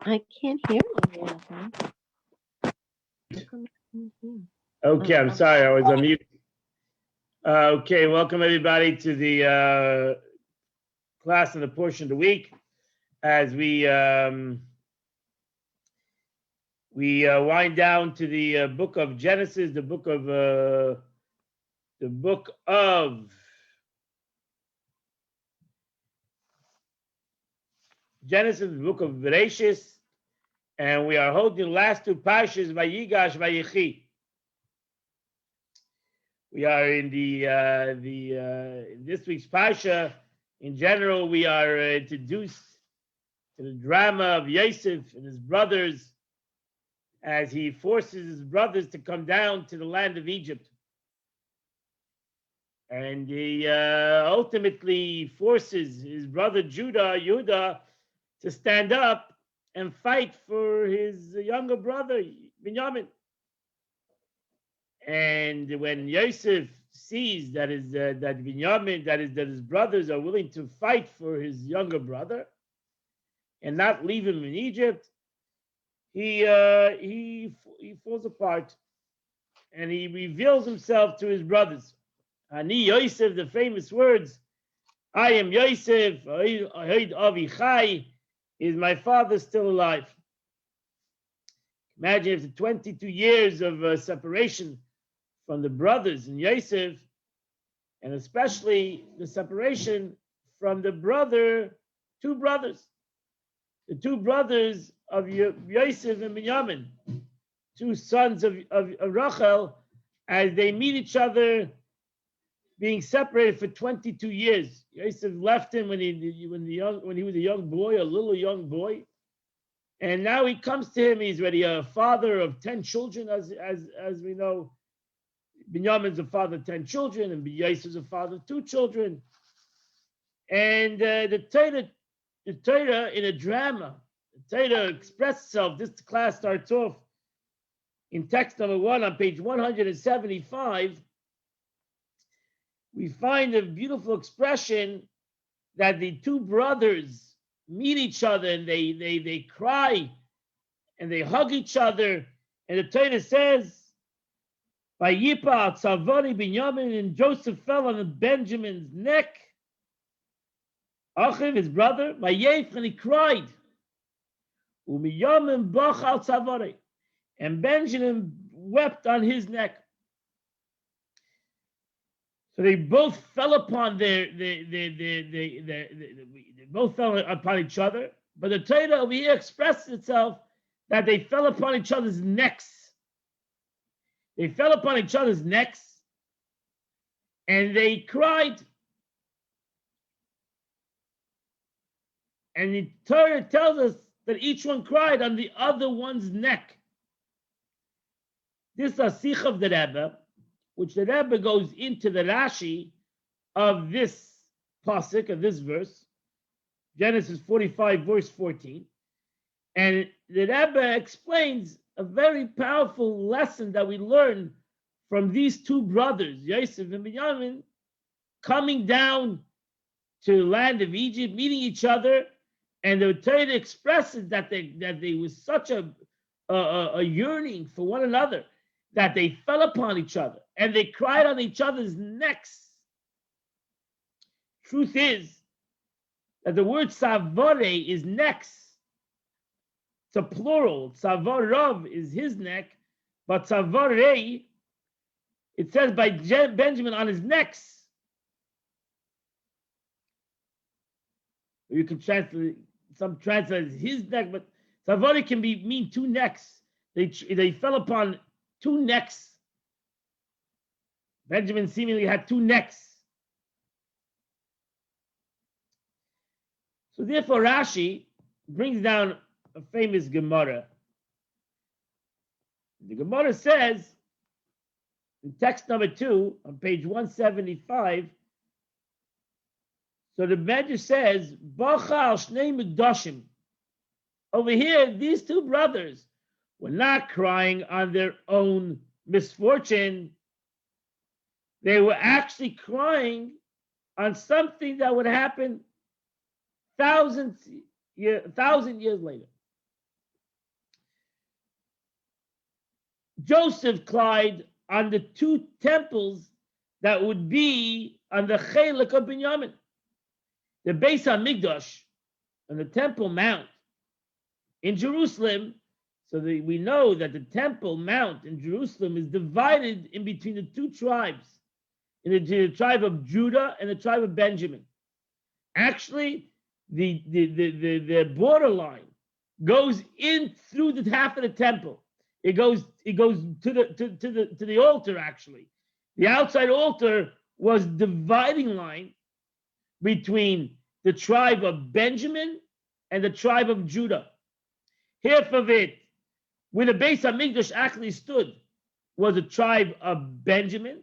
I can't hear anything. How come I can't hear? Okay, I'm sorry, I was on mute. Okay, welcome everybody to the class and the portion of the week as we wind down to the book of Genesis, the book of Genesis, the book of Bereshis, and we are holding the last two parshas, Vayigash, Vayichi. We are in this week's parsha. In general, we are introduced to the drama of Yosef and his brothers as he forces his brothers to come down to the land of Egypt. And he ultimately forces his brother Judah, to stand up and fight for his younger brother, Binyamin. And when Yosef sees that Binyamin, that his brothers are willing to fight for his younger brother and not leave him in Egypt, he falls apart and he reveals himself to his brothers. Ani Yosef, the famous words, I am Yosef, Avichai, is my father still alive? Imagine after 22 years of separation from the brothers in Yosef, and especially the separation from the two brothers, the two brothers of Yosef and Binyamin, two sons of Rachel, as they meet each other, being separated for 22 years. Yosef left him when he was a young boy, a little young boy, and now he comes to him. He's already a father of 10 children, as we know. Binyamin's a father of 10 children, and Yosef is a father of 2 children. And the Torah in a drama, the Torah expresses itself. This class starts off in text number 1 on page 175. We find a beautiful expression that the two brothers meet each other and they cry and they hug each other. And the Torah says, Vayipa Tzavori Binyamin, and Joseph fell on Benjamin's neck. Achiv, his brother, Vayef, and he cried. Umiyamin Bachal Tzavori, and Benjamin wept on his neck. So they both fell upon they both fell upon each other. But the Torah over here expresses itself that they fell upon each other's necks. They fell upon each other's necks and they cried. And the Torah tells us that each one cried on the other one's neck. This is a sikh of the Rebbe, which the Rebbe goes into the Rashi of this pasuk, of this verse, Genesis 45, verse 14. And the Rebbe explains a very powerful lesson that we learn from these two brothers, Yosef and Binyamin, coming down to the land of Egypt, meeting each other, and the Torah expresses that there was such a yearning for one another that they fell upon each other and they cried on each other's necks. Truth is that the word savore is necks. It's a plural. Savorov is his neck, but savore, it says by Benjamin on his necks. You can translate, some translate his neck, but savore can mean two necks. They fell upon two necks. Benjamin seemingly had two necks. So therefore Rashi brings down a famous Gemara. The Gemara says in text number 2 on page 175, so the Medrash says, Bachal Shnei Megdoshim. Over here, these two brothers were not crying on their own misfortune. They were actually crying on something that would happen 1,000 years later. Joseph cried on the two temples that would be on the Chelik of Binyamin. The Beis HaMikdash on the Temple Mount in Jerusalem. So we know that the Temple Mount in Jerusalem is divided in between the two tribes, in the tribe of Judah and the tribe of Benjamin. Actually, the borderline goes in through the half of the temple. It goes to the altar. Actually, the outside altar was dividing line between the tribe of Benjamin and the tribe of Judah. Half of it, where the Beis HaMikdash actually stood, was the tribe of Benjamin.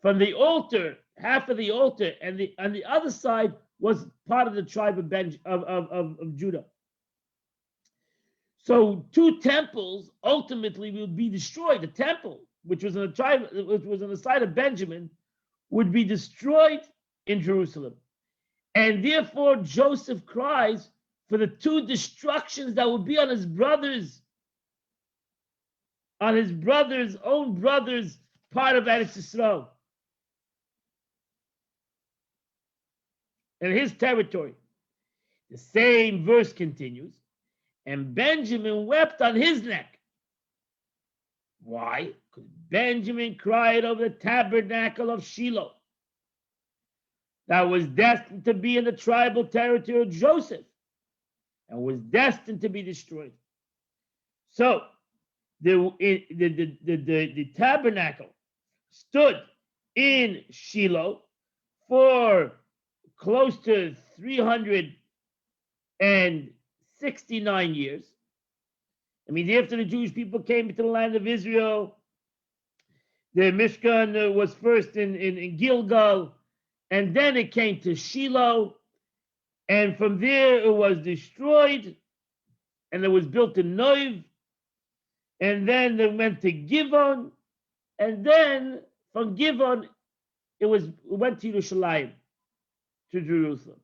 From the altar, half of the altar, and on the other side was part of the tribe of Judah. So two temples ultimately will be destroyed. The temple, which was on the side of Benjamin, would be destroyed in Jerusalem. And therefore Joseph cries for the two destructions that will be on his brothers, own brothers, part of Eretz Yisrael, in his territory. The same verse continues, and Benjamin wept on his neck. Why? Because Benjamin cried over the tabernacle of Shiloh that was destined to be in the tribal territory of Joseph and was destined to be destroyed. So the tabernacle stood in Shiloh for close to 369 years. I mean, after the Jewish people came into the land of Israel, the Mishkan was first in Gilgal, and then it came to Shiloh, and from there it was destroyed, and it was built in Noiv, and then they went to Givon, and then from Givon it went to Yerushalayim, to Jerusalem.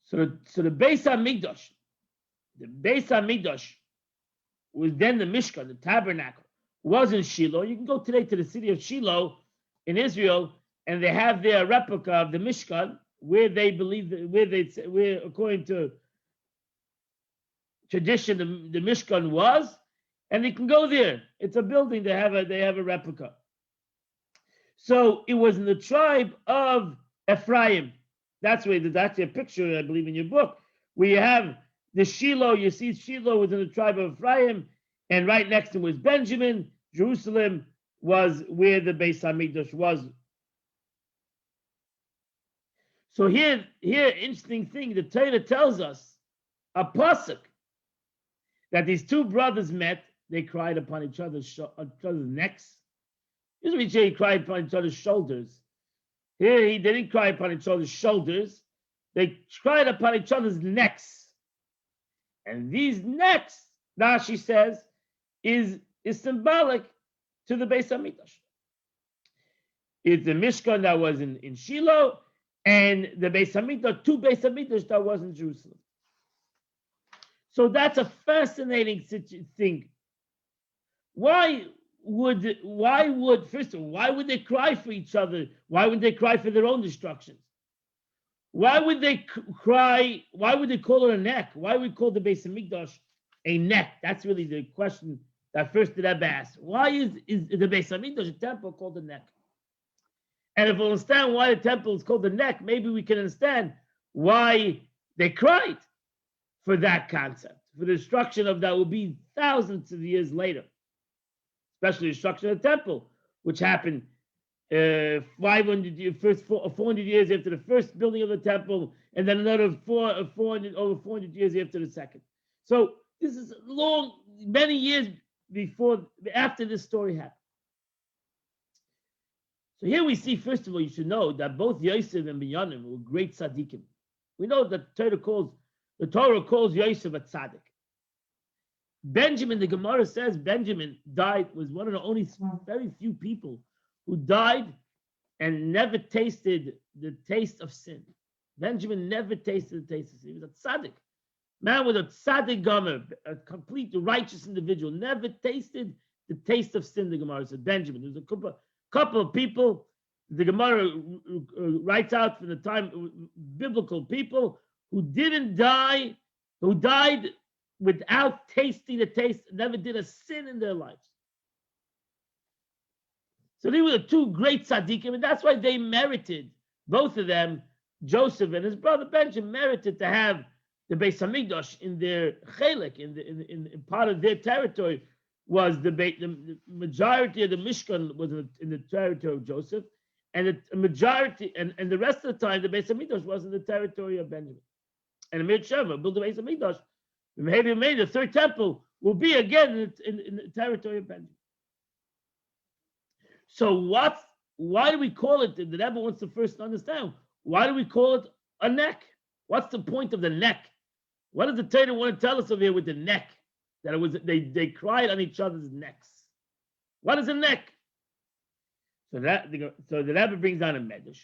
So the Beis HaMikdash was then the Mishkan, the tabernacle, was in Shiloh. You can go today to the city of Shiloh in Israel, and they have their replica of the Mishkan, where they believe where according to tradition the Mishkan was, and you can go there. It's a building. They have a replica. So it was in the tribe of Ephraim. That's actually a picture, I believe, in your book, where you have the Shiloh. You see Shiloh was in the tribe of Ephraim, and right next to him was Benjamin. Jerusalem was where the Beis HaMikdash was. So here, interesting thing, the Torah tells us, a pasuk, that these two brothers met, they cried upon each other's necks. Usually he cried upon each other's shoulders. Here they didn't cry upon each other's shoulders, they cried upon each other's necks. And these necks, Rashi says, is symbolic to the Beis HaMikdash. It's the Mishkan that was in Shiloh, and the Beis HaMikdash, two Beis HaMikdash that was in Jerusalem. So that's a fascinating thing. Why would they cry for each other? Why would they cry for their own destructions? Why would they cry? Why would they call it a neck? Why would we call the Beis HaMikdash a neck? That's really the question that first the Rebbe asked. Why is the Beis HaMikdash, a temple, called a neck? And if we understand why the temple is called the neck, maybe we can understand why they cried for that concept, for the destruction of that will be thousands of years later, especially the destruction of the temple, which happened 400 years after the first building of the temple, and then another 400 years after the second. So this is many years after this story happened. So here we see, first of all, you should know that both Yosef and Binyamin were great tzaddikim. We know that the Torah calls Yosef a tzaddik. Benjamin, the Gemara says, Benjamin was one of the only very few people who died and never tasted the taste of sin. Benjamin never tasted the taste of sin. He was a tzaddik. Man with a tzaddik gomer, a complete righteous individual, never tasted the taste of sin, the Gemara said. Benjamin. There's a couple of people, the Gemara writes out from the time, biblical people who didn't die, who died without tasting the taste, never did a sin in their lives. So they were the two great tzaddikim, and that's why they merited, both of them, Joseph and his brother Benjamin, merited to have the Beis Hamikdash in their chelik, in part of their territory, was the majority of the Mishkan was in the territory of Joseph, and the majority, and the rest of the time, the Beis Hamikdash was in the territory of Benjamin. And Amir Sheva built the Beis Hamikdash. The third temple will be again in the territory of Benjamin. So why do we call it, the Rebbe wants to first understand, why do we call it a neck? What's the point of the neck? What does the Torah want to tell us over here with the neck? That it was they cried on each other's necks. What is a neck? So the Rebbe brings down a medrash.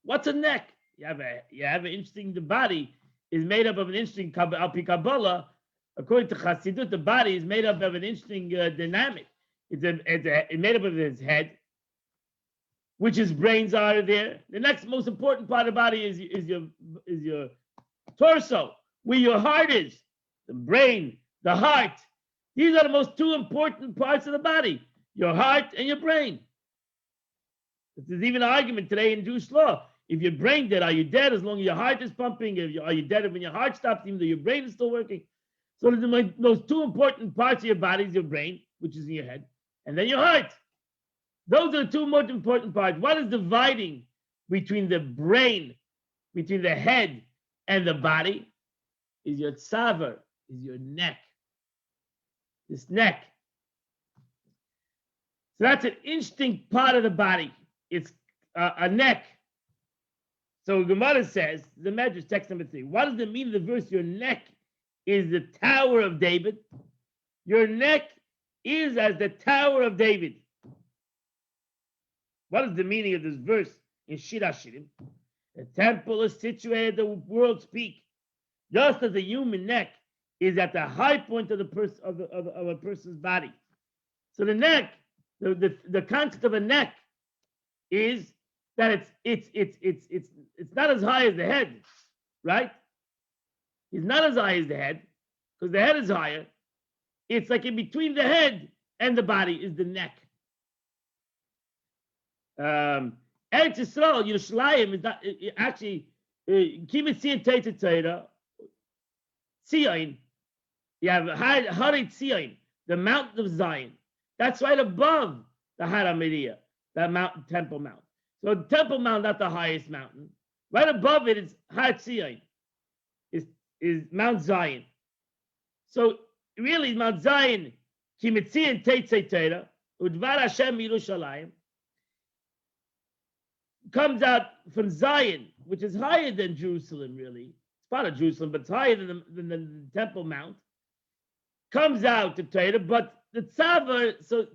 What's a neck? You have an interesting, the body is made up of an interesting Alpi Kabbalah. According to Chassidut, the body is made up of an interesting dynamic. It's made up of his head, which his brains are there. The next most important part of the body is your torso, where your heart is, the brain, the heart. These are the most two important parts of the body, your heart and your brain. There's even an argument today in Jewish law. If your brain dead, are you dead as long as your heart is pumping? Are you dead when your heart stops, even though your brain is still working? So those two important parts of your body is your brain, which is in your head, and then your heart. Those are the two most important parts. What is dividing between the brain, between the head and the body, is your tzaver, is your neck. This neck. So that's an interesting part of the body. It's a neck. So Gemara says, the Medrash, text number 3. What does it mean in the verse, your neck is the Tower of David? Your neck is as the Tower of David. What is the meaning of this verse in Shir Hashirim? The temple is situated at the world's peak, just as a human neck is at the high point of a person's body. So the neck, the concept of a neck is that it's not as high as the head, right? It's not as high as the head, because the head is higher. It's like in between the head and the body is the neck. Eretz Yisrael, Yerushalayim is not actually Kimitzi and Teira, Zion. You have Haret Zion, the mountain of Zion. That's right above the Har HaMoriah, that mountain, Temple Mount. So the Temple Mount, not the highest mountain. Right above it is Har Zion, is Mount Zion. So really, Mount Zion, Kimitzi and Teira, Udvar Hashem Yerushalayim, comes out from Zion, which is higher than Jerusalem, really. It's part of Jerusalem, but it's higher than the Temple Mount. Comes out to Torah, but the Tzavar, so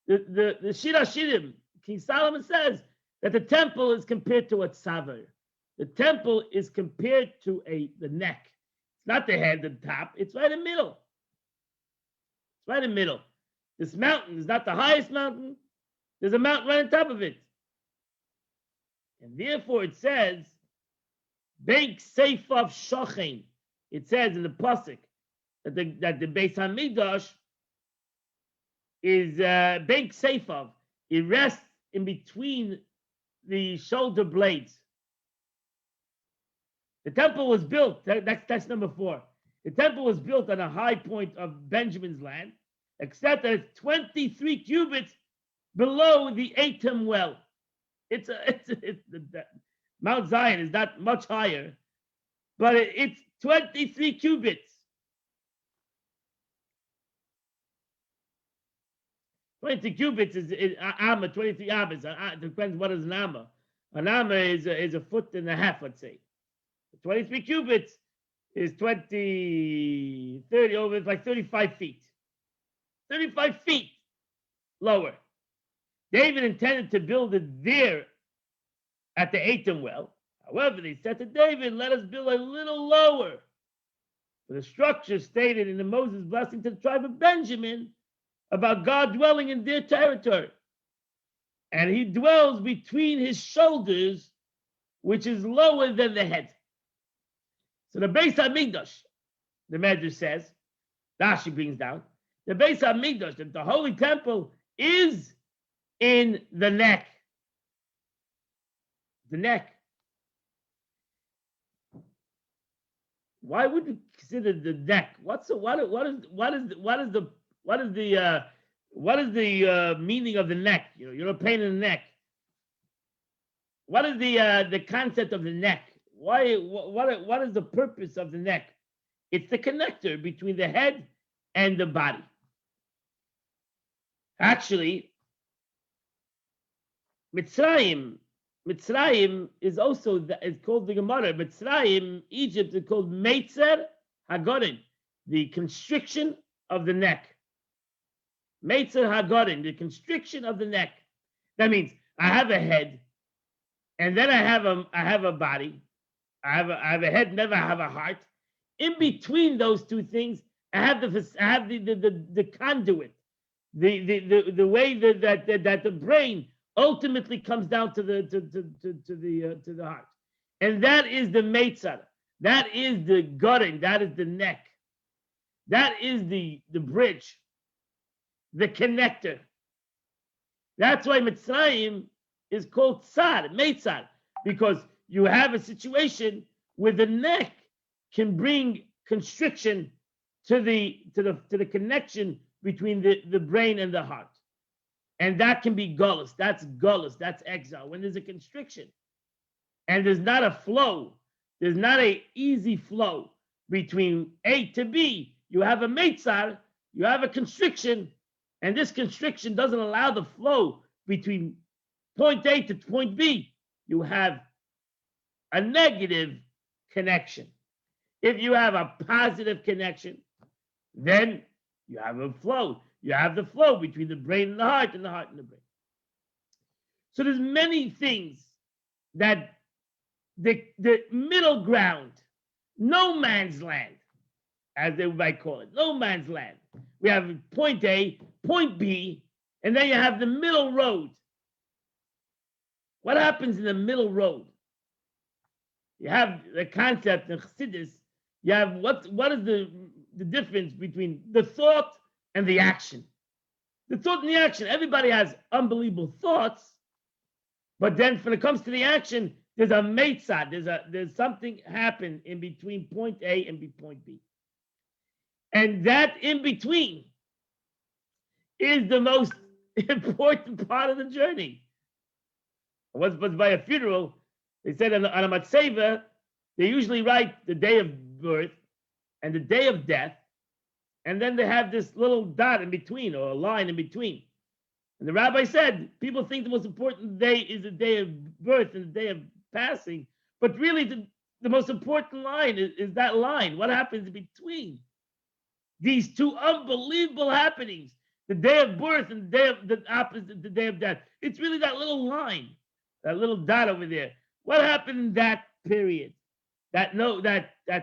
the Shir Hashirim, King Solomon says that the temple is compared to a Tzavar. The temple is compared to the neck. It's not the head, the top. It's right in the middle. It's right in the middle. This mountain is not the highest mountain. There's a mountain right on top of it. And therefore it says, Bank Seifav Shochen. It says in the Pasuk that the Beis Hamikdash is Bank Seifav. It rests in between the shoulder blades. The temple was built, that's number 4. The temple was built on a high point of Benjamin's land, except that it's 23 cubits below the Atum well. Mount Zion is not much higher, but it's 23 cubits. 20 cubits is amma, 23 amas. It depends what is an amma. An amma is a foot and a half, let's say. 23 cubits is 30 over, it's like 35 feet. 35 feet lower. David intended to build it there at the Atum well. However, they said to David, let us build a little lower. For the structure stated in the Moses blessing to the tribe of Benjamin about God dwelling in their territory. And he dwells between his shoulders, which is lower than the head. So the Beis HaMikdash, the Medrash says, Rashi brings down, the Beis HaMikdash, that the Holy Temple is in the neck. The neck. Why would you consider the neck? What is the meaning of the neck? You're a pain in the neck. What is the concept of the neck? What is the purpose of the neck? It's the connector between the head and the body. Actually, Mitzrayim is also it's called the Gemara. Mitzrayim, Egypt, is called Meitzer Hagorin, the constriction of the neck. Meitzer Hagorin, the constriction of the neck. That means I have a head, and then I have a body. I have a head, never have a heart. In between those two things, I have the conduit, the way that the brain ultimately comes down to the heart, and that is the meitzar, that is the gutting, that is the neck, that is the bridge, the connector. That's why Mitzrayim is called tsar, meitzar, because you have a situation where the neck can bring constriction to the connection between the brain and the heart. And that can be gullus. That's exile. When there's a constriction and there's not a flow, there's not an easy flow between A to B. You have a meitzar, you have a constriction, and this constriction doesn't allow the flow between point A to point B. You have a negative connection. If you have a positive connection, then you have a flow. You have the flow between the brain and the heart and the heart and the brain. So there's many things that the middle ground, no man's land, as they might call it, no man's land. We have point A, point B, and then you have the middle road. What happens in the middle road? You have the concept in Chassidus. You have what is the difference between the thought and the action. The thought and the action. Everybody has unbelievable thoughts, but then when it comes to the action, there's a meitzah. There's something happen in between point A and point B, and that in between is the most important part of the journey. I was by a funeral. They said on a matzeva, they usually write the day of birth and the day of death, and then they have this little dot in between, or a line in between. And the rabbi said, people think the most important day is the day of birth and the day of passing, but really the most important line is that line. What happens in between these two unbelievable happenings, the day of birth and the day of the opposite, the day of death? It's really that little line, that little dot over there. What happened in that period? That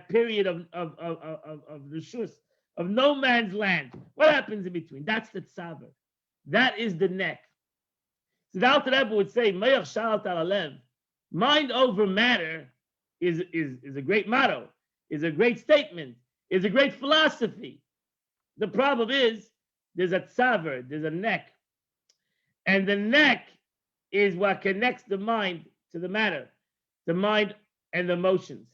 period of the shus, of no man's land. What happens in between? That's the tzaver. That is the neck. So the Alter Rebbe would say, Me'ach shalat al alev, mind over matter is a great motto, is a great statement, is a great philosophy. The problem is there's a tzaver, there's a neck. And the neck is what connects the mind to the matter, the mind and the emotions.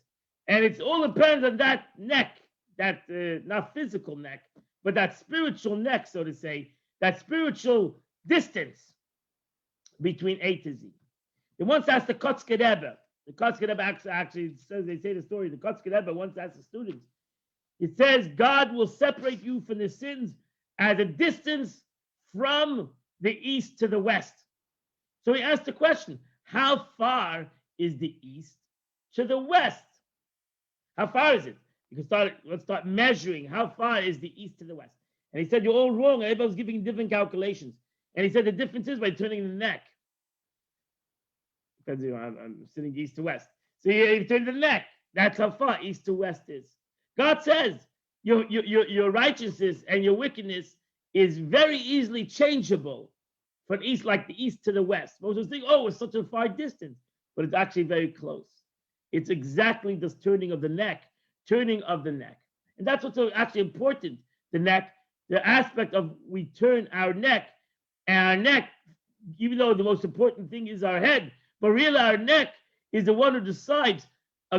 And it all depends on that neck, that not physical neck, but that spiritual neck, so to say, that spiritual distance between A to Z. They once asked the Kotzker Rebbe. The Kotzker Rebbe actually says, they say the story, the Kotzker Rebbe once asked the students, it says, God will separate you from the sins at a distance from the east to the west. So he asked the question, how far is the east to the west? How far is it? Let's start measuring how far is the east to the west. And he said, you're all wrong. Everybody was giving different calculations. And he said, the difference is by turning the neck. Because I'm sitting east to west. So you turn the neck. That's how far east to west is. God says your righteousness and your wickedness is very easily changeable from east, like the east to the west. Most of us think, oh, it's such a far distance, but it's actually very close. It's exactly this turning of the neck, and that's what's actually important. The neck, the aspect of we turn our neck, and our neck, even though the most important thing is our head, but really our neck is the one who decides,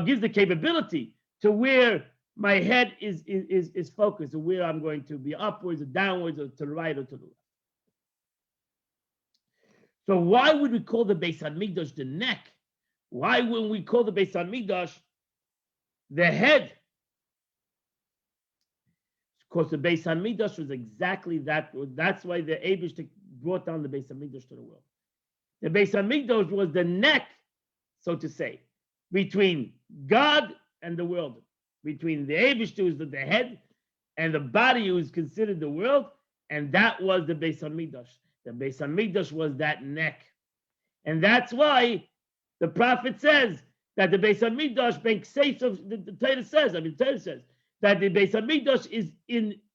gives the capability to where my head is focused, or where I'm going to be upwards or downwards or to the right or to the left. So why would we call the Beis Hamikdash the neck? Why wouldn't we call the Beis Hamikdash the head? Because the Beis Hamikdash was exactly that. That's why the Eibush brought down the Beis Hamikdash to the world. The Beis Hamikdash was the neck, so to say, between God and the world, between the Eibush, who is the head, and the body, who is considered the world, and that was the Beis Hamikdash. The Beis Hamikdash was that neck, and that's why the prophet says that the Beis Hamikdash makes safe of the Torah says. The Torah says that the Beis Hamikdash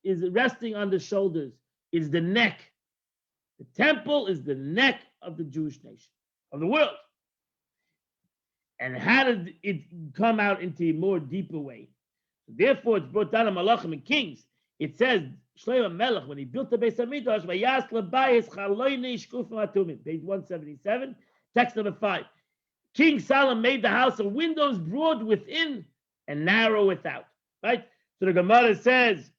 is resting on the shoulders, is the neck. The temple is the neck of the Jewish nation, of the world. And how did it come out into a more deeper way? Therefore, it's brought down in Malachim and Kings. It says, Shlomo Melech, when he built the Beis Hamikdash, Vayas Labayis Chaloynei Shkufim Atumim, page 177, text number 5. King Solomon made the house of windows broad within and narrow without. Right? So the Gemara says,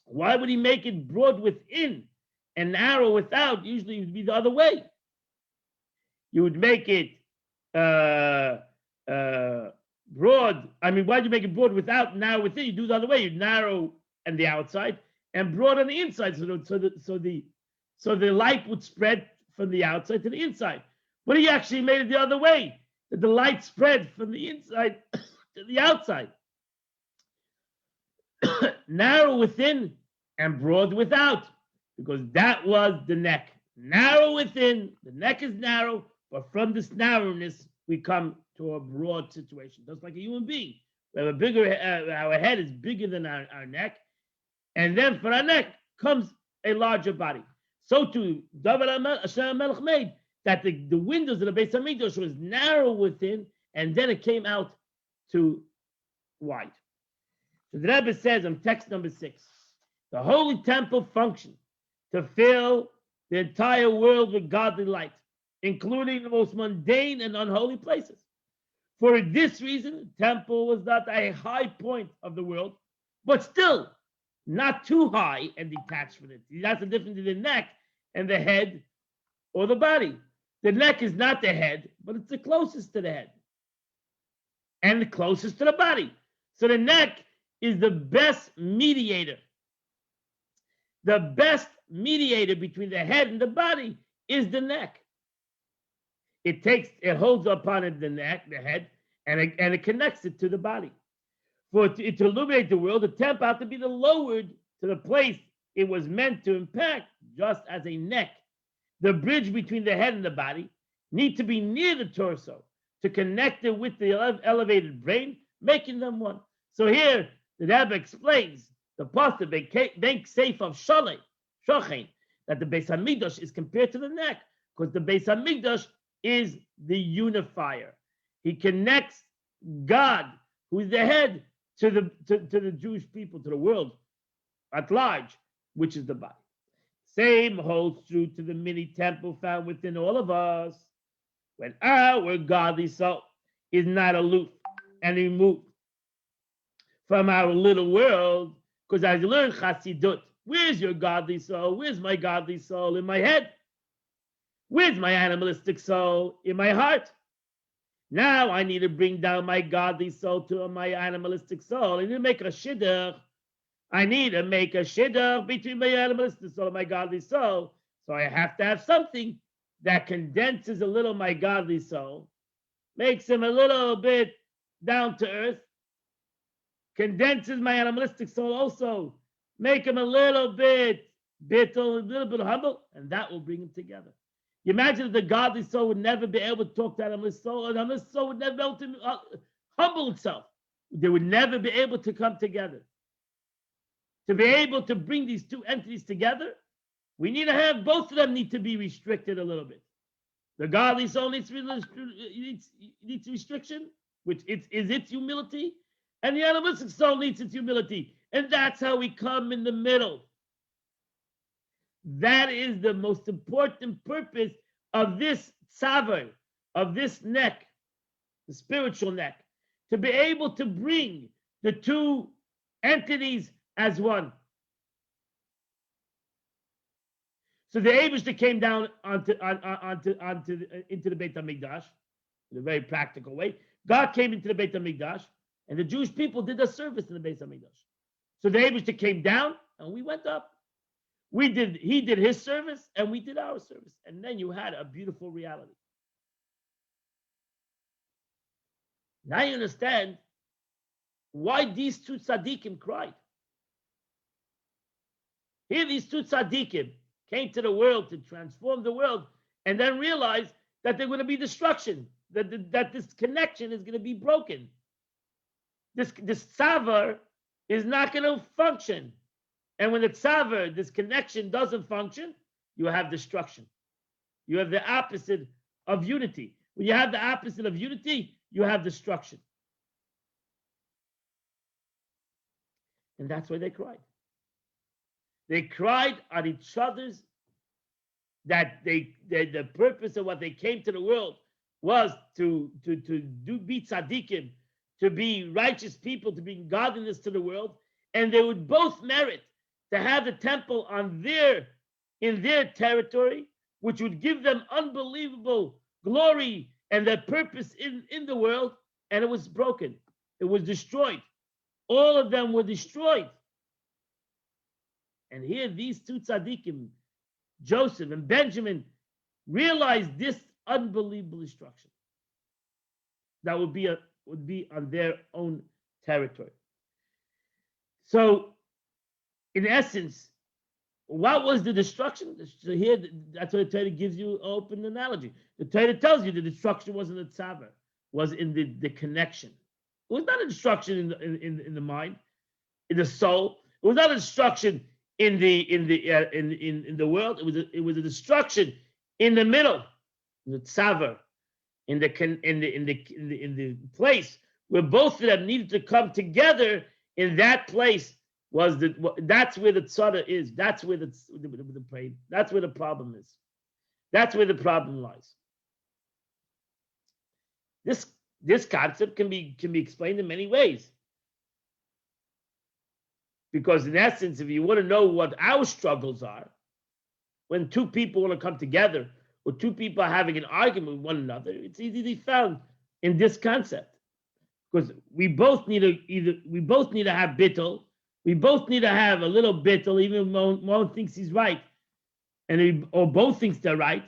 why would he make it broad within and narrow without? Usually it would be the other way. You would make it broad. I mean, why'd you make it broad without, narrow within? You do it the other way. You narrow on the outside and broad on the inside. So the light would spread from the outside to the inside. But he actually made it the other way, that the light spread from the inside to the outside. Narrow within and broad without, because that was the neck. Narrow within, the neck is narrow, but from this narrowness, we come to a broad situation, just like a human being. We have a bigger, our head is bigger than our neck, and then for our neck comes a larger body. So too, David Hashem Melech made that the windows of the Beis Hamikdash was narrow within, and then it came out to wide. So the Rebbe says on text number 6, the holy temple functioned to fill the entire world with godly light, including the most mundane and unholy places. For this reason, the temple was not a high point of the world, but still not too high and detached from it. That's the difference in the neck and the head or the body. The neck is not the head, but it's the closest to the head and the closest to the body. So the neck is the best mediator. The best mediator between the head and the body is the neck. It holds upon it the neck, the head, and it connects it to the body. For it to illuminate the world, the temple had to be lowered to the place it was meant to impact, just as a neck. The bridge between the head and the body need to be near the torso to connect it with the elevated brain, making them one. So here, the Rebbe explains the pasuk bank safe of shochen, that the Beis Hamikdash is compared to the neck, because the Beis Hamikdash is the unifier. He connects God, who is the head, to the Jewish people, to the world at large, which is the body. Same holds true to the mini temple found within all of us. When our godly soul is not aloof and removed from our little world, because as you learn Chassidut, where's your godly soul? Where's my godly soul? In my head. Where's my animalistic soul? In my heart. Now I need to bring down my godly soul to my animalistic soul. I need to make a shidduch. I need to make a shidduch between my animalistic soul and my godly soul. So I have to have something that condenses a little my godly soul, makes him a little bit down to earth, condenses my animalistic soul also, make him a little bit humble, and that will bring him together. You imagine if the godly soul would never be able to talk to the animalistic soul, and the animalistic soul would never be able to humble itself. They would never be able to come together. To be able to bring these two entities together, we need to have both of them need to be restricted a little bit. The godly soul needs restriction, which is its humility, and the animalistic soul needs its humility. And that's how we come in the middle. That is the most important purpose of this tzaver, of this neck, the spiritual neck, to be able to bring the two entities as one. So the Eibishter came down into the Beit HaMikdash in a very practical way. God came into the Beit HaMikdash, and the Jewish people did a service in the Beit HaMikdash. So the Eibishter came down, and we went up. He did his service, and we did our service. And then you had a beautiful reality. Now you understand why these two tzaddikim cried. Here, these two tzaddikim came to the world to transform the world, and then realized that there's going to be destruction, that this connection is going to be broken. This tzavar is not going to function. And when the tzavar, this connection doesn't function, you have destruction. You have the opposite of unity. When you have the opposite of unity, you have destruction. And that's why they cried. They cried on each other's, that the purpose of what they came to the world was to be tzaddikim, to be righteous people, to bring godliness to the world, and they would both merit to have the temple in their territory, which would give them unbelievable glory and their purpose in the world, and it was broken. It was destroyed. All of them were destroyed. And here these two tzaddikim, Joseph and Benjamin, realized this unbelievable destruction that would be on their own territory. So, in essence, what was the destruction? So here, that's what the Torah gives you an open analogy. The Torah tells you the destruction wasn't the tzavar, was in the connection. It was not a destruction in the mind, in the soul. It was not a destruction in the world. It was a destruction in the middle, in the tzavar, in the place where both of them needed to come together. In that place that's where the tzara is. That's where the pain. That's where the problem is. That's where the problem lies. This concept can be explained in many ways. Because in essence, if you want to know what our struggles are, when two people want to come together, or two people are having an argument with one another, it's easily found in this concept. Because we both need to have bittul, we both need to have a little bittul, even when one thinks he's right, or both thinks they're right.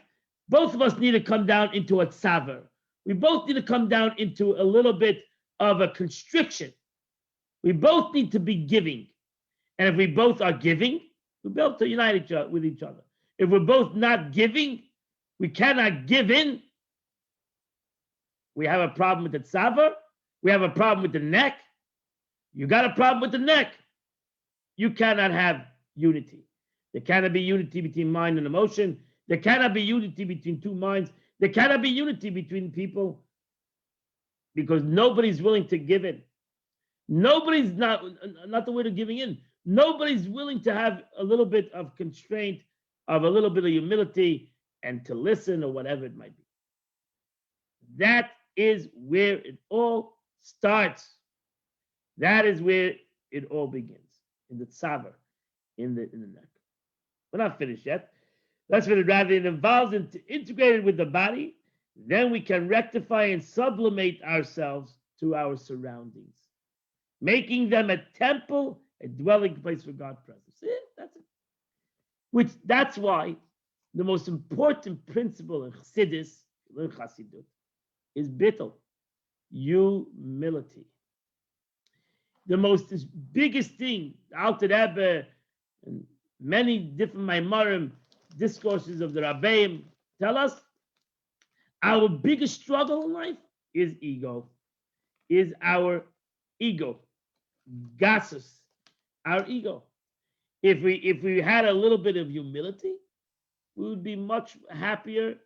Both of us need to come down into a tzavar. We both need to come down into a little bit of a constriction. We both need to be giving. And if we both are giving, we're both to unite with each other. If we're both not giving, we cannot give in. We have a problem with the tzavar. We have a problem with the neck. You got a problem with the neck. You cannot have unity. There cannot be unity between mind and emotion. There cannot be unity between two minds. There cannot be unity between people because nobody's willing to give in. Nobody's not the way to giving in. Nobody's willing to have a little bit of constraint, of a little bit of humility, and to listen or whatever it might be. That is where it all starts. That is where it all begins, in the tzavar, in the neck. We're not finished yet. That's what it rather it involves integrated with the body. Then we can rectify and sublimate ourselves to our surroundings, making them a temple, a dwelling place for God's presence. That's it. That's why the most important principle in Chassidut, is bittul, humility. The biggest thing, Alter Rebbe and many different Maimarim, discourses of the Rabbeim tell us, our biggest struggle in life is ego, is our ego, gasus, our ego. If we had a little bit of humility, we would be much happier.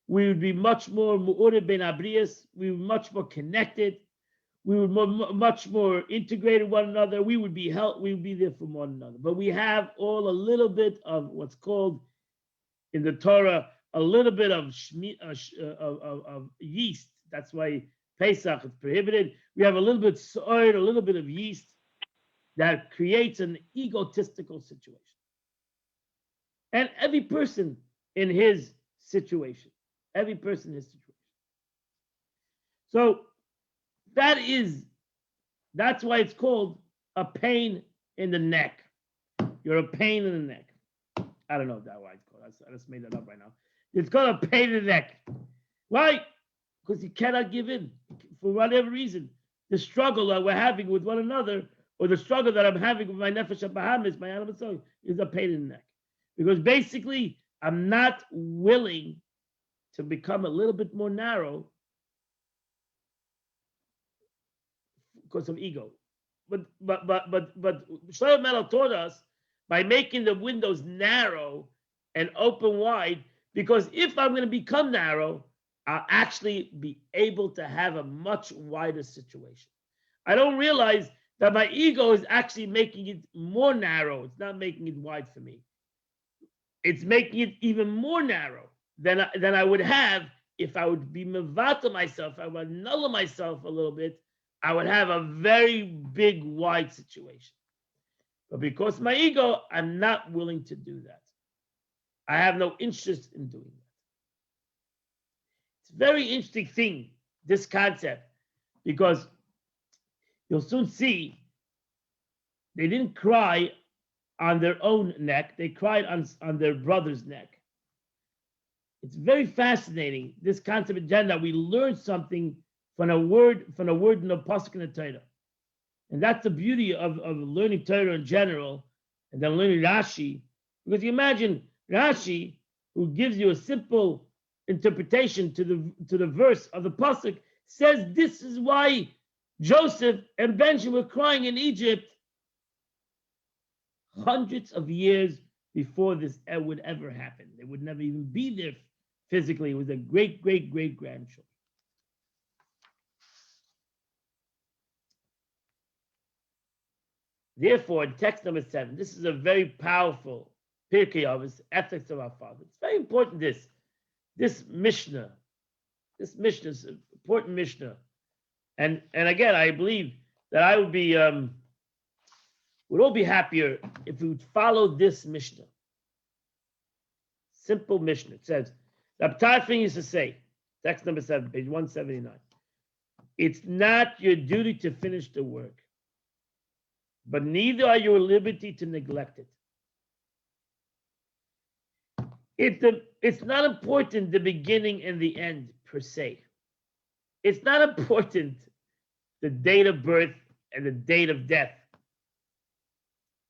We would be much more mu'urid ben abrias. We would be much more connected. We would much more integrated one another. We would be We would be there for one another. But we have all a little bit of what's called in the Torah a little bit of yeast. That's why Pesach is prohibited. We have a little bit soil, a little bit of yeast that creates an egotistical situation. And every person in his situation, So that's why it's called a pain in the neck. You're a pain in the neck. I don't know if that's why it's called. I just made that up right now. It's called a pain in the neck. Why? Because you cannot give in for whatever reason. The struggle that we're having with one another, or the struggle that I'm having with my nefesh habahamis, my animal soul, is a pain in the neck. Because basically, I'm not willing to become a little bit more narrow because of ego. But Shlomo Melech taught us by making the windows narrow and open wide, because if I'm going to become narrow, I'll actually be able to have a much wider situation. I don't realize that my ego is actually making it more narrow. It's not making it wide for me. It's making it even more narrow than I would have if I would be mevata myself. I would null myself a little bit. I would have a very big, wide situation. But because of my ego, I'm not willing to do that. I have no interest in doing that. It's a very interesting thing, this concept, because you'll soon see they didn't cry on their own neck, they cried on their brother's neck. It's very fascinating, this concept of gender. We learn something from a word in the pasuk in the Torah. And that's the beauty of learning Torah in general, and then learning Rashi. Because you imagine Rashi, who gives you a simple interpretation to the verse of the pasuk, says this is why Joseph and Benjamin were crying in Egypt hundreds of years before this would ever happen. They would never even be there physically. It was a great, great, great grandchildren. Therefore, in text number 7, this is a very powerful Pirkei Avos, ethics of our father. It's very important. This Mishnah is an important Mishnah, and again, I believe that I would be would all be happier if we would follow this Mishnah. Simple Mishnah. It says, Rab Tarfon used to say, text number 7, page 179. It's not your duty to finish the work, but neither are your liberty to neglect it. It's not important the beginning and the end per se. It's not important the date of birth and the date of death.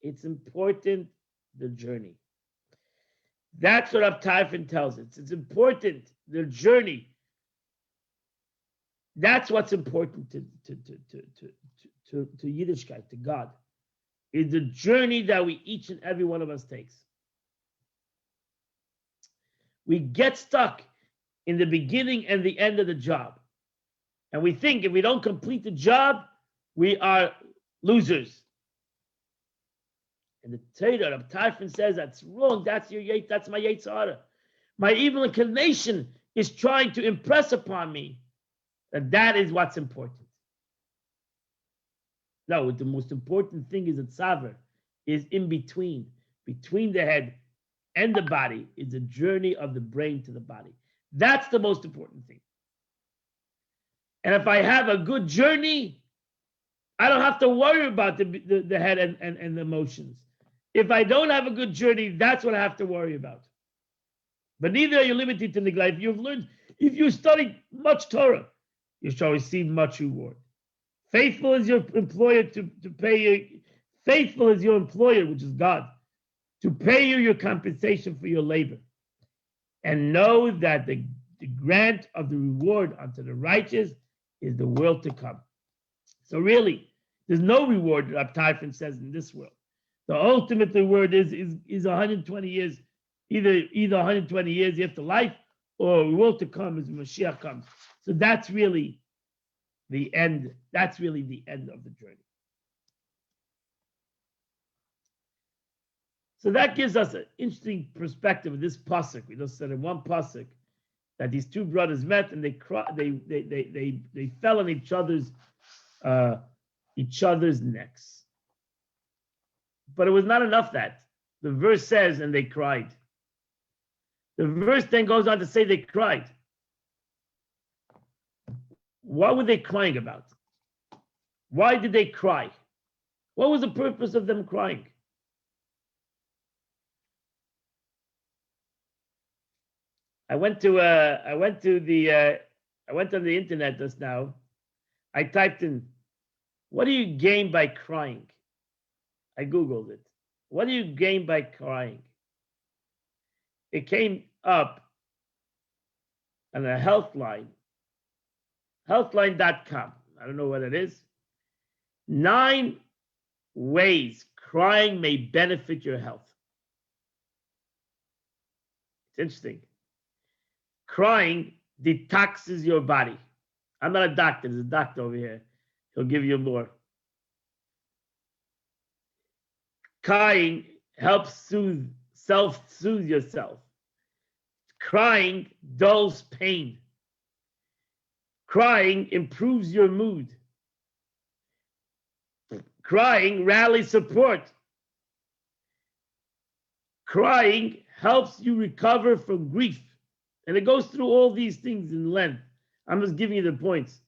It's important the journey. That's what Rab Tarfon tells us. It's important the journey. That's what's important to Yiddishkeit, to God, is the journey that each and every one of us takes. We get stuck in the beginning and the end of the job. And we think if we don't complete the job, we are losers. And the Torah of Tarfon says that's wrong. That's my Yetzer Hara. My evil inclination is trying to impress upon me that is what's important. No, the most important thing is a tzaver, is in between the head and the body, is the journey of the brain to the body. That's the most important thing. And if I have a good journey, I don't have to worry about the head and the emotions. If I don't have a good journey, that's what I have to worry about. But neither are you limited to neglect. If you study much Torah, you shall receive much reward. Faithful is your employer to pay you. Faithful is your employer, which is God, to pay you your compensation for your labor. And know that the grant of the reward unto the righteous is the world to come. So really, There's no reward, Rab Tarfon says, in this world. The ultimate reward is 120 years, either 120 years after life, or a world to come as Mashiach comes. So that's really the end. That's really the end of the journey. So that gives us an interesting perspective of this pasuk. We just said in one pasuk that these two brothers met and they fell on each other's necks. But it was not enough that the verse says, and they cried. The verse then goes on to say they cried. What were they crying about? Why did they cry? What was the purpose of them crying? I went on the internet just now. I typed in, what do you gain by crying? I Googled it. What do you gain by crying? It came up on a healthline, healthline.com. I don't know what it is. 9 ways crying may benefit your health. It's interesting. Crying detoxes your body. I'm not a doctor. There's a doctor over here. He'll give you more. Crying helps self-soothe yourself. Crying dulls pain. Crying improves your mood. Crying rallies support. Crying helps you recover from grief. And it goes through all these things in length. I'm just giving you the points.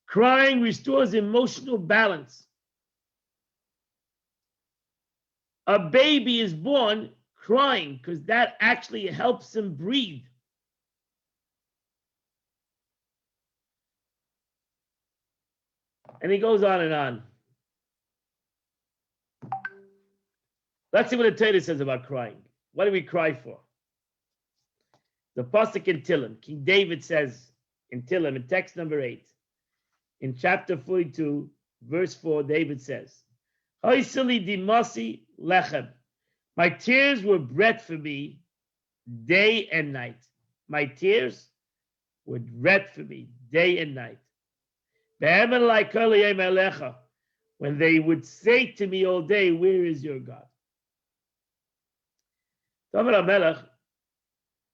Crying restores emotional balance. A baby is born crying because that actually helps him breathe. And he goes on and on. Let's see what the Torah says about crying. What do we cry for? The pasuk in Tehillim, King David says in Tehillim, in text number 8, in chapter 42, verse 4, David says, Hoisili dimasi lechem. My tears were bread for me day and night. My tears were bread for me day and night. When they would say to me all day, where is your God? David HaMelech,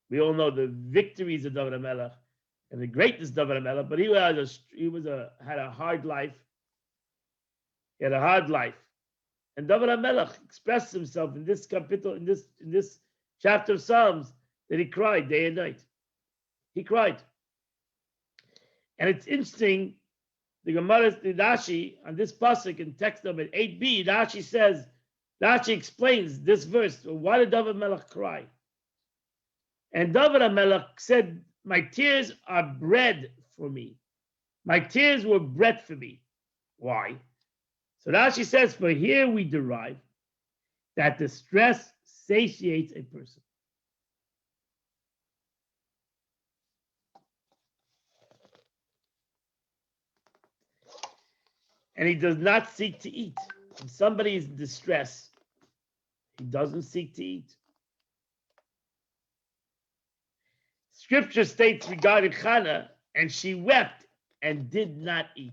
we all know the victories of David HaMelech and the greatness of David HaMelech, but he had a hard life. He had a hard life. And David HaMelech expressed himself in this capital, in this chapter of Psalms, that he cried day and night. He cried. And it's interesting, the Gemara, the Rashi, on this pasuk in text number 8b, Rashi explains this verse. Why did David HaMelech cry? And David HaMelech said, my tears are bread for me. My tears were bread for me. Why? So Rashi says, for here we derive that the stress satiates a person. And he does not seek to eat. If somebody is in distress, he doesn't seek to eat. Scripture states regarding Hannah, and she wept and did not eat.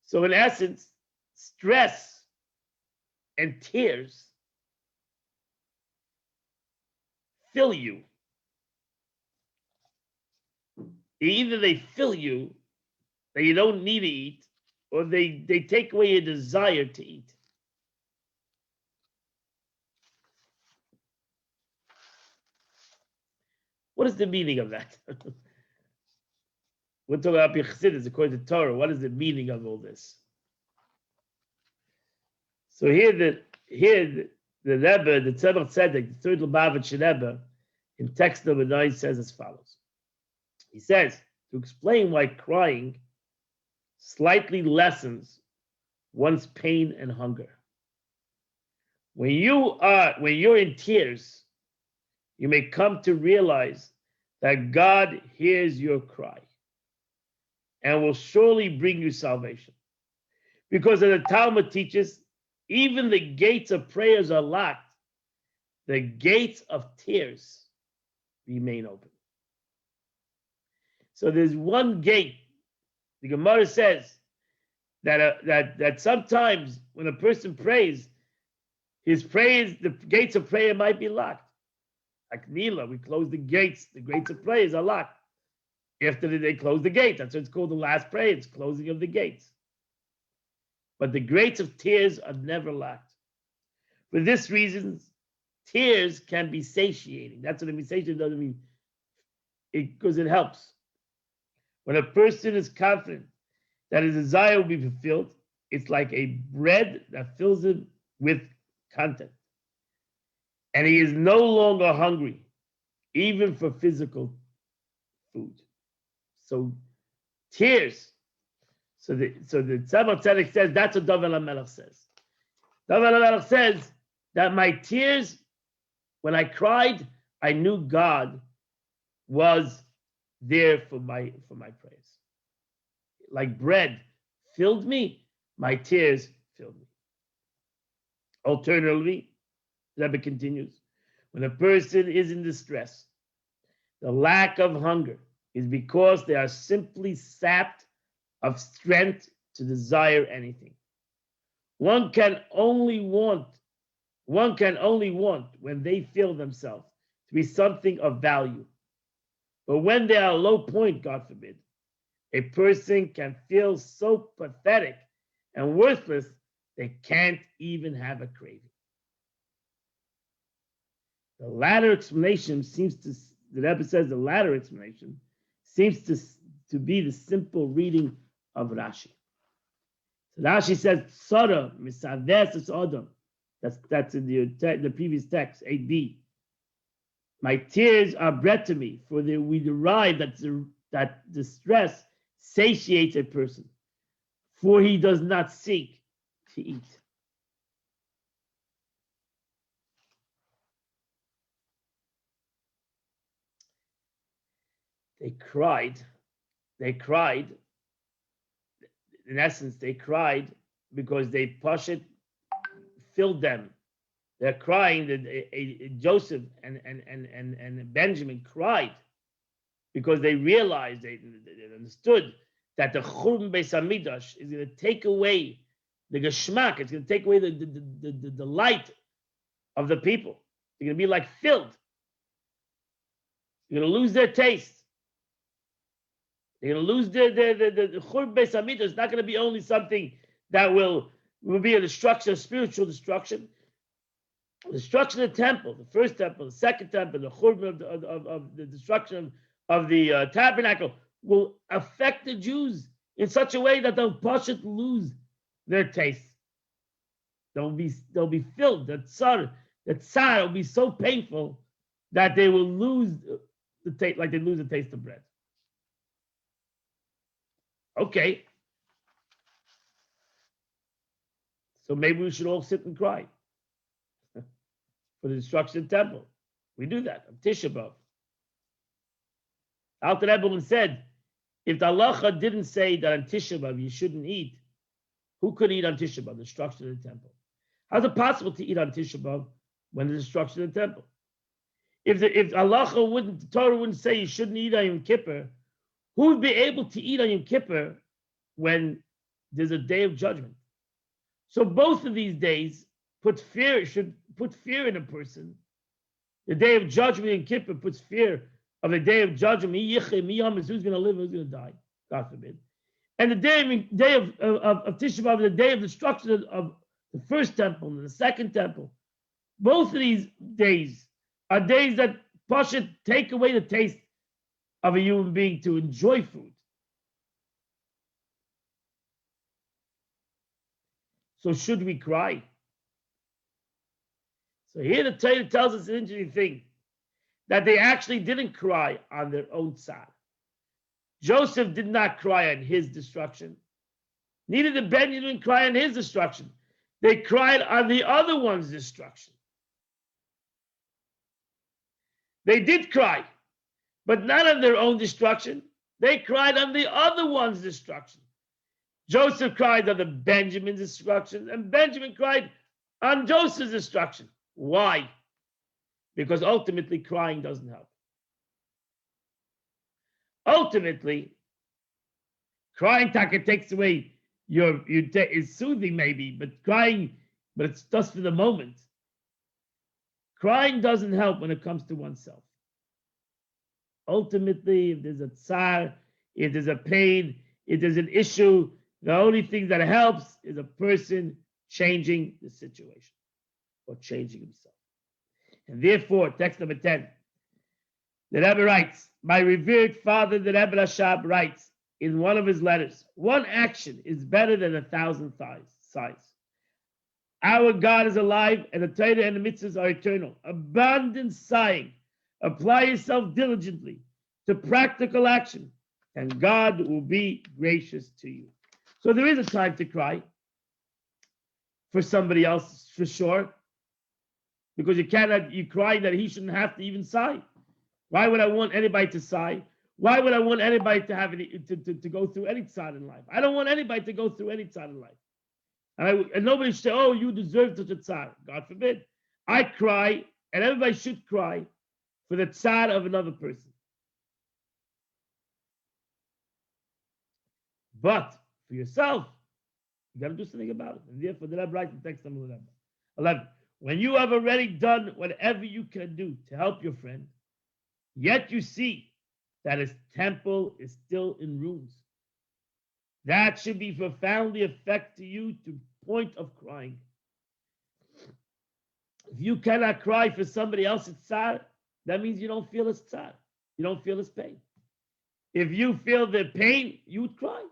So in essence, stress and tears fill you. Either they fill you that you don't need to eat, or they take away your desire to eat. What is the meaning of that? We're talking about Chassidus according to Torah. What is the meaning of all this? So here the Rebbe, the Tzemach Tzedek, the third Lubavitcher Rebbe, in text number 9 says as follows. He says, to explain why crying slightly lessens one's pain and hunger. When you're in tears, you may come to realize that God hears your cry and will surely bring you salvation. Because the Talmud teaches, even the gates of prayers are locked. The gates of tears remain open. So there's one gate. The Gemara says that sometimes when a person prays, his prayers, the gates of prayer might be locked. Like Nila, we close the gates of prayers are locked. After they close the gate, that's what it's called, the last prayer, it's closing of the gates. But the gates of tears are never locked. For this reason, tears can be satiating. That's what it means. Satiating doesn't mean because it helps. When a person is confident that his desire will be fulfilled, it's like a bread that fills him with content. And he is no longer hungry, even for physical food. So tears. So the Tzemach Tzedek says, that's what David HaMelech says. David HaMelech says that my tears, when I cried, I knew God was there for my prayers. Like bread filled me, my tears filled me. Alternatively, the Rebbe continues, when a person is in distress, the lack of hunger is because they are simply sapped of strength to desire anything. One can only want when they feel themselves to be something of value. But when they are at a low point, God forbid, a person can feel so pathetic and worthless they can't even have a craving. The latter explanation the Rebbe says the latter explanation seems to be the simple reading of Rashi. So Rashi says, Tzara misaves Adam. That's in the previous text, 8b. My tears are bread to me, for we derive that distress satiates a person, for he does not seek to eat. They cried. In essence, they cried because they Pashut filled them. They're crying that Joseph and Benjamin cried because they realized, they understood that the Churban Beis Hamikdash is going to take away the geschmack. It's going to take away the light of the people. They're going to be like filled. They're going to lose their taste. They're going to lose the Churban Beis Hamikdash. It's not going to be only something that will be a destruction, a spiritual destruction. The destruction of the temple, the first temple, the second temple, the Churban of the destruction of the tabernacle will affect the Jews in such a way that they'll Pashut lose their taste. They'll be filled. The tsar will be so painful that they will lose the taste, like they lose the taste of bread. Okay. So maybe we should all sit and cry for the destruction of the temple. We do that on Tisha B'Av. Alter Rebbe said, if the halacha didn't say that on Tisha B'Av you shouldn't eat, who could eat on Tisha B'Av? The destruction of the temple. How's it possible to eat on Tisha B'Av when the destruction of the temple? If halacha the Torah wouldn't say you shouldn't eat on Yom Kippur, who would be able to eat on Yom Kippur when there's a day of judgment? So both of these days should put fear in a person. The day of judgment in Kippur puts fear of the day of judgment. Who's going to live, who's going to die? God forbid. And the day of Tisha B'Av, the day of destruction of the first temple and the second temple. Both of these days are days that Pashut take away the taste of a human being to enjoy food. So should we cry? So here the Torah tells us an interesting thing, that they actually didn't cry on their own tzad. Joseph did not cry on his destruction. Neither did Benjamin cry on his destruction. They cried on the other one's destruction. They did cry, but not on their own destruction. They cried on the other one's destruction. Joseph cried under Benjamin's instructions, and Benjamin cried on Joseph's instruction. Why? Because ultimately crying doesn't help. Ultimately, crying taka takes away it's soothing maybe, but crying, but it's just for the moment. Crying doesn't help when it comes to oneself. Ultimately, if there's a tsar, if there's a pain, if there's an issue, the only thing that helps is a person changing the situation or changing himself. And therefore, text number 10, the Rebbe writes, my revered father, the Rebbe Rashab, writes in one of his letters, one action is better than 1,000 sighs. Our God is alive, and the Torah and the mitzvahs are eternal. Abundant sighing. Apply yourself diligently to practical action, and God will be gracious to you. So there is a time to cry for somebody else, for sure, because you cry that he shouldn't have to even sigh. Why would I want anybody to sigh? Why would I want anybody to have to go through any tzad in life? I don't want anybody to go through any tzad in life. And nobody should say, oh, you deserve such a tzad. God forbid. I cry, and everybody should cry for the tzad of another person. But for yourself, you got to do something about it. And therefore, the Rebbe writes in text number 11. When you have already done whatever you can do to help your friend, yet you see that his temple is still in ruins, that should be profoundly affect to you to the point of crying. If you cannot cry for somebody else's tzar, that means you don't feel his tzar. You don't feel his pain. If you feel the pain, you would cry.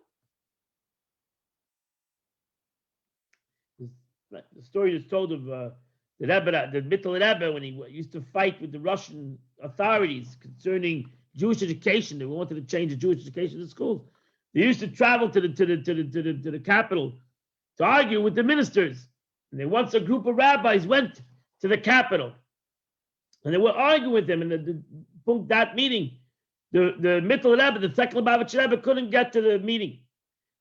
The story is told of the Rebbe, the Mittel Rebbe, when he used to fight with the Russian authorities concerning Jewish education. They wanted to change the Jewish education in schools. They used to travel to the capital to argue with the ministers. And then once a group of rabbis went to the capital, and they were arguing with them. And that meeting, the Mittel Rebbe, the second Lubavitcher Rebbe, couldn't get to the meeting.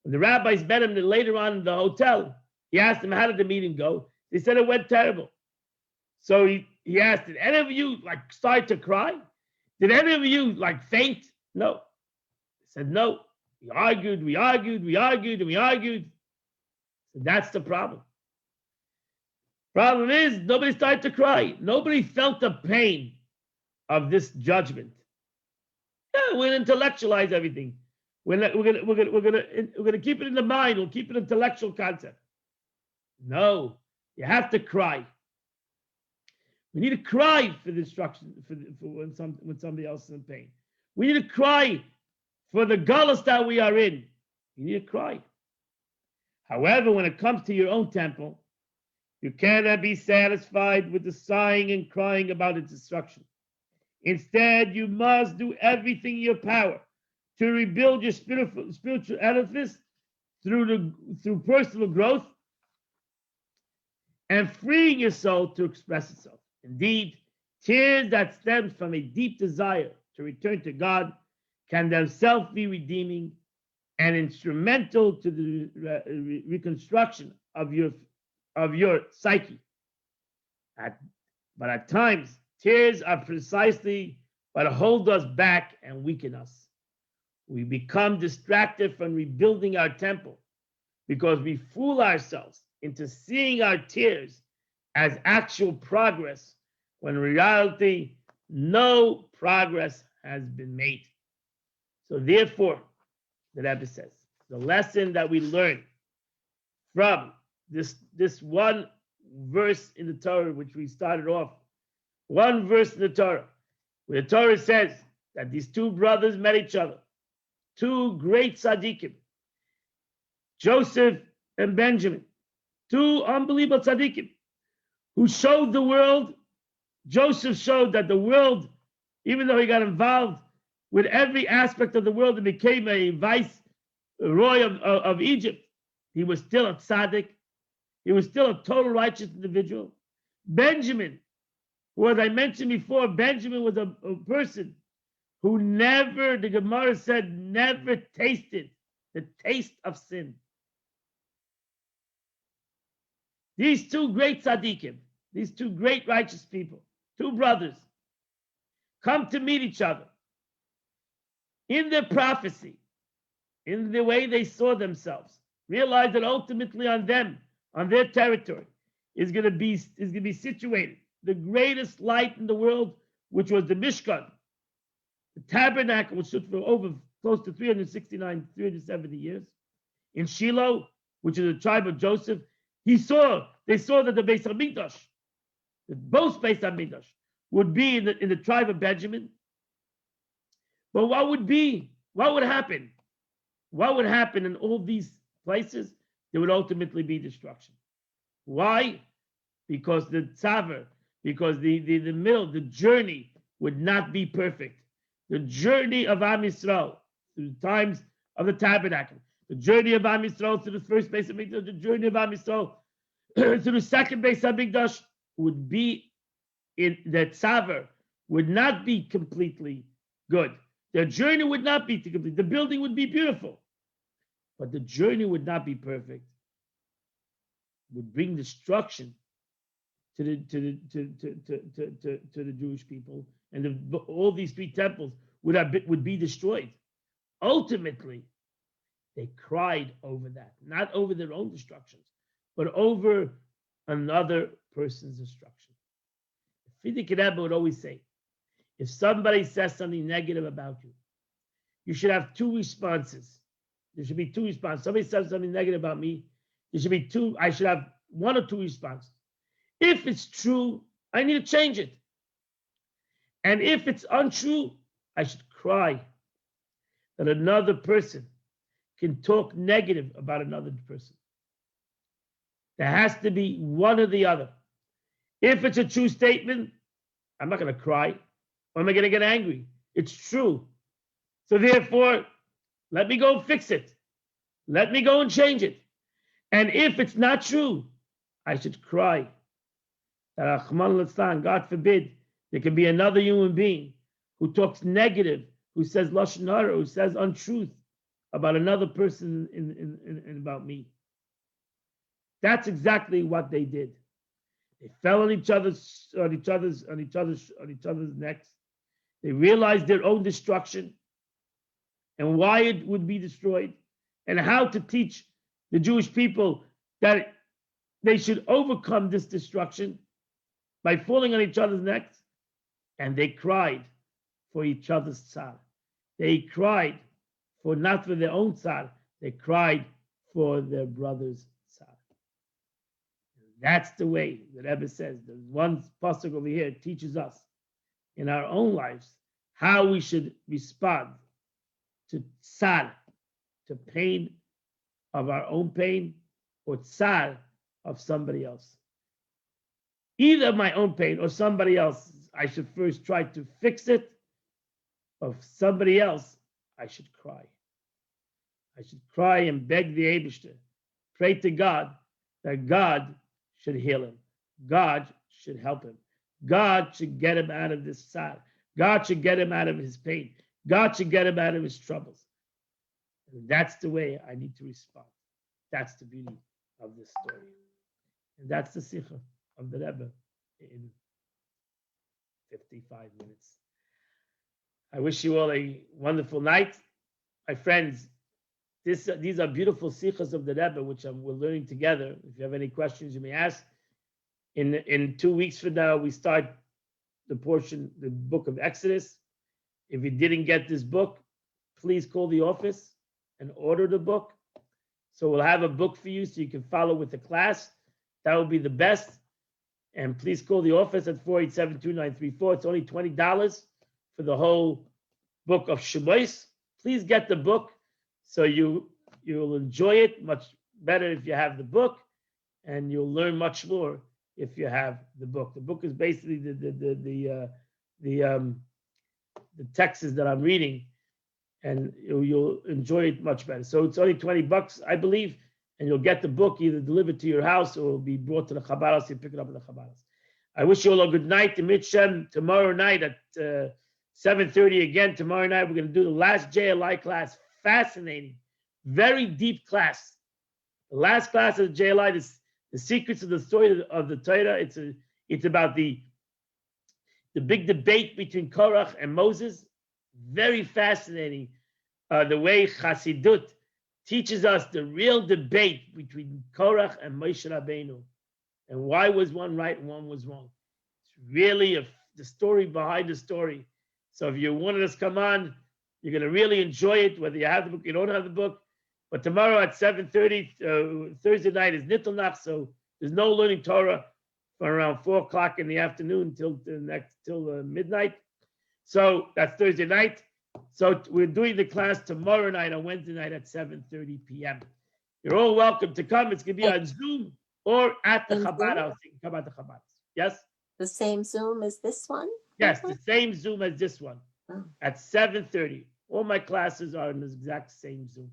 When the rabbis met him later on in the hotel, he asked them, how did the meeting go? They said it went terrible. So he asked, did any of you start to cry? Did any of you faint? No. They said no. We argued. So that's the problem. Problem is, nobody started to cry. Nobody felt the pain of this judgment. Yeah, we'll intellectualize everything. We're gonna keep it in the mind. We'll keep it an intellectual concept. No, you have to cry. We need to cry for the destruction, for when somebody else is in pain. We need to cry for the gullus that we are in. You need to cry. However, when it comes to your own temple, you cannot be satisfied with the sighing and crying about its destruction. Instead, you must do everything in your power to rebuild your spiritual edifice through personal growth and freeing your soul to express itself. Indeed, tears that stem from a deep desire to return to God can themselves be redeeming and instrumental to the reconstruction of your psyche. But at times, tears are precisely what hold us back and weaken us. We become distracted from rebuilding our temple because we fool ourselves into seeing our tears as actual progress, when in reality, no progress has been made. So therefore, the Rebbe says, the lesson that we learn from this one verse in the Torah, which we started off, one verse in the Torah, where the Torah says that these two brothers met each other, two great tzaddikim, Joseph and Benjamin, two unbelievable tzaddikim, who showed the world. Joseph showed that the world, even though he got involved with every aspect of the world and became a viceroy of Egypt, he was still a tzaddik. He was still a total righteous individual. Benjamin, who, as I mentioned before, Benjamin was a person who never, the Gemara said, never tasted the taste of sin. These two great tzaddikim, these two great righteous people, two brothers, come to meet each other in their prophecy, in the way they saw themselves, realize that ultimately on them, on their territory, is going to be situated the greatest light in the world, which was the Mishkan, the tabernacle, which stood for over close to 370 years. In Shiloh, which is the tribe of Joseph, they saw that the Beis Hamikdash, that both Beis Hamikdash would be in the tribe of Benjamin. But what would happen? What would happen in all these places? There would ultimately be destruction. Why? Because the tzaver, because the journey would not be perfect. The journey of Am Yisrael through the times of the tabernacle, the journey of Am Yisrael to the first Beis Hamikdash, the journey of Am Yisrael to the second Beis Hamikdash would be in the tzaver would not be completely good. Their journey would not be complete. The building would be beautiful, but the journey would not be perfect. Would bring destruction to the Jewish people, and all these three temples would be destroyed. Ultimately, they cried over that, not over their own destructions, but over another person's destruction. Frierdiker Rebbe would always say, if somebody says something negative about you, you should have two responses. There should be two responses. Somebody says something negative about me, there should be two. I should have one or two responses. If it's true, I need to change it. And if it's untrue, I should cry that another person can talk negative about another person. There has to be one or the other. If it's a true statement, I'm not going to cry, or am I going to get angry? It's true. So therefore, let me go and fix it. Let me go and change it. And if it's not true, I should cry that God forbid, there can be another human being who talks negative, who says lashon hara, who says untruth about another person and about me. That's exactly what they did. They fell on each other's necks. They realized their own destruction and why it would be destroyed, and how to teach the Jewish people that they should overcome this destruction by falling on each other's necks. And they cried for each other's tzar. They cried not for their own tzar. They cried for their brother's tzar. That's the way the Rebbe says. The one pasuk over here teaches us in our own lives how we should respond to tzar, to pain of our own pain, or tzar of somebody else. Either my own pain or somebody else, I should first try to fix it. Of somebody else, I should cry. I should cry and beg the Eibishter, pray to God that God should heal him. God should help him. God should get him out of this sad. God should get him out of his pain. God should get him out of his troubles. And that's the way I need to respond. That's the beauty of this story. And that's the sikha of the Rebbe in 55 minutes. I wish you all a wonderful night. My friends, these are beautiful sikhas of the Rebbe, which we're learning together. If you have any questions, you may ask. In 2 weeks from now, we start the book of Exodus. If you didn't get this book, please call the office and order the book. So we'll have a book for you so you can follow with the class. That would be the best. And please call the office at 487-2934. It's only $20 for the whole book of Shemos. Please get the book so you'll enjoy it much better if you have the book, and you'll learn much more if you have the book. The book is basically the texts that I'm reading, and you'll enjoy it much better. So it's only $20, I believe, and you'll get the book either delivered to your house or it will be brought to the Chabad house. You pick it up at the Chabad house. I wish you all a good night. Tomorrow night at 7:30 again. Tomorrow night we're going to do the last JLI class. Fascinating, very deep class. The last class of the JLI. The secrets of the story of the Torah. It's about the big debate between Korach and Moses. Very fascinating. The way Chassidut teaches us the real debate between Korach and Moshe Rabbeinu, and why was one right and one was wrong. It's really the story behind the story. So if you wanted us to come on, you're going to really enjoy it, whether you have the book, you don't have the book. But tomorrow at 7:30, Thursday night is Nittelnach, so there's no learning Torah from around 4 o'clock in the afternoon till midnight. So that's Thursday night. So we're doing the class tomorrow night on Wednesday night at 7:30 p.m. You're all welcome to come. It's going to be on Zoom or at the Chabad house. You can come at the Chabad house. Yes? The same Zoom as this one? Yes, the same Zoom as this one at 7:30. All my classes are in the exact same Zoom.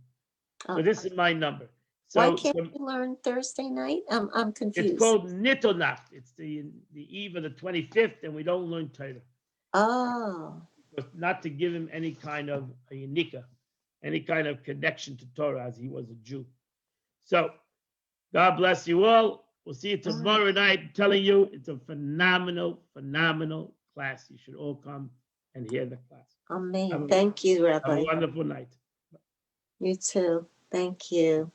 So this is my number. So why can't you learn Thursday night? I'm confused. It's called Nittelnacht. It's the eve of the 25th, and we don't learn Torah. Oh. Not to give him any kind of a yanika, any kind of connection to Torah, as he was a Jew. So God bless you all. We'll see you tomorrow night. I'm telling you, it's a phenomenal, phenomenal class. You should all come and hear the class. Amen. Thank you, Rabbi. Have a wonderful night. You too. Thank you.